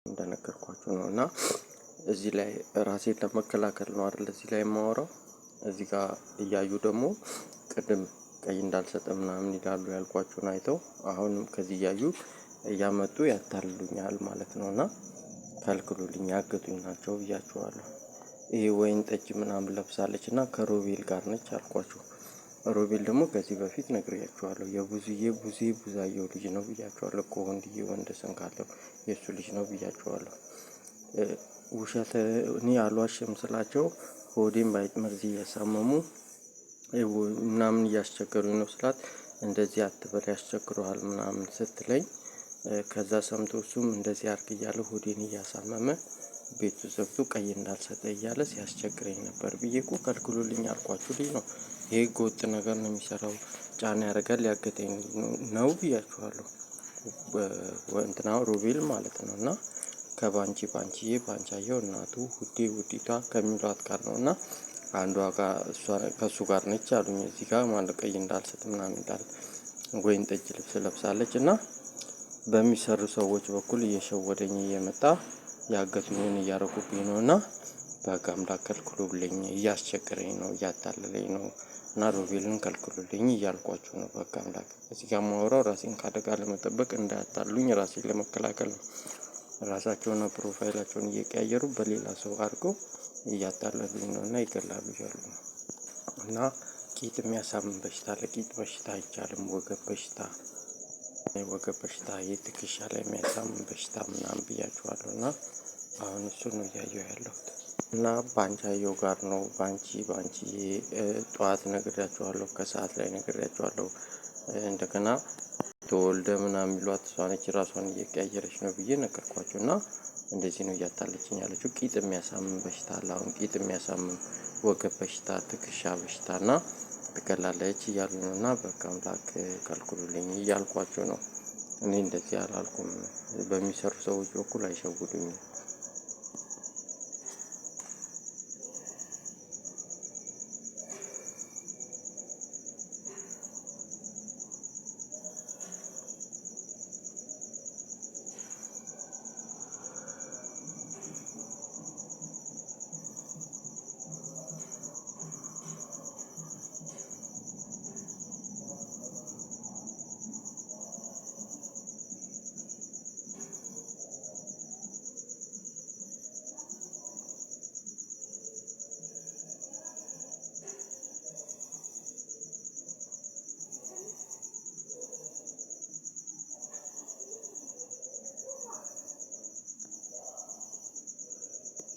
እንደነገርኳችሁ ነው። እና እዚህ ላይ ራሴን ለመከላከል ነው አይደል እዚህ ላይ የማወራው። እዚህ ጋር እያዩ ደግሞ ቅድም ቀይ እንዳልሰጥ ምናምን ይላሉ ያልኳችሁን አይተው አሁንም ከዚህ እያዩ እያመጡ ያታልሉኛል ማለት ነው። እና ከልክሉልኝ ያገቱኝ ናቸው ብያችኋለሁ። ይሄ ወይን ጠጅ ምናምን ለብሳለች እና ከሮቤል ጋር ነች አልኳችሁ። ሮቤል ደግሞ ከዚህ በፊት ነግሬያችኋለሁ ቡዜ ቡዛየው ልጅ ነው ብያችኋለሁ እኮ ወንድዬ ወንደሰን ካለው የእሱ ልጅ ነው ብያችኋለሁ። ውሸት እኔ አልዋሽም ስላቸው ሆዴን መርዝ እያሳመሙ ምናምን እያስቸገሩኝ ነው ስላት እንደዚህ አትበል ያስቸግረዋል ምናምን ስትለኝ ከዛ ሰምቶ እሱም እንደዚህ አርግ እያለ ሆዴን እያሳመመ ቤቱ ዘግቶ ቀይ እንዳልሰጠ እያለ ሲያስቸግረኝ ነበር ብዬ እኮ ከልክሉልኝ አልኳችሁ ልጅ ነው። ይሄ ህገወጥ ነገር ነው የሚሰራው፣ ጫና ያደርጋል፣ ሊያገተኝ ነው ብያችኋለሁ። እንትና ሮቤል ማለት ነው። እና ከባንቺዬ ባንቻየው እናቱ ውዴ ውዲቷ ከሚሏት ጋር ነው። እና አንዷ ጋር እሷ ከሱ ጋር ነች አሉኝ። እዚህ ጋር ማለት ቀይ እንዳልሰጥ ምናምን እንዳል ወይን ጠጅ ልብስ ለብሳለች እና በሚሰሩ ሰዎች በኩል እየሸወደኝ እየመጣ ያገቱኝን እያረጉብኝ ነው። እና በቃ አምላክ ከልክሉልኝ፣ እያስቸገረኝ ነው፣ እያታለለኝ ነው። እና ሮቤልን ከልክሉልኝ እያልኳችሁ ነው። በቃ አምላክ እዚህ ጋር ማወራው ራሴን ካደጋ ለመጠበቅ እንዳያታሉኝ ራሴን ለመከላከል ነው። ራሳቸውና ፕሮፋይላቸውን እየቀያየሩ በሌላ ሰው አድርገው እያታለሉኝ ነው እና ይገላሉ እያሉ ነው። እና ቂጥ የሚያሳምን በሽታ ለቂጥ በሽታ አይቻልም። ወገብ በሽታ የትከሻ ላይ የሚያሳምን በሽታ ምናምን ብያችኋለሁ። እና አሁን እሱን ነው እያየሁ ያለሁት። እና ባንቻየው ጋር ነው። ባንቺዬ ጠዋት ነግሬያችኋለሁ፣ ከሰዓት ላይ ነግሬያችኋለሁ። እንደገና ተወልደ ምናምን የሚሏት እሷ ነች፣ ራሷን እየቀያየረች ነው ብዬ ነገርኳችሁ። እና እንደዚህ ነው እያታለችኝ ያለችው። ቂጥ የሚያሳምን በሽታ አለ አሁን ቂጥ የሚያሳምን ወገብ በሽታ፣ ትከሻ በሽታ እና ትገላለች እያሉ ነው። እና በቃ አምላክ ከልክሉልኝ እያልኳችሁ ነው። እኔ እንደዚህ አላልኩም። በሚሰሩ ሰዎች በኩል አይሸውዱኝም።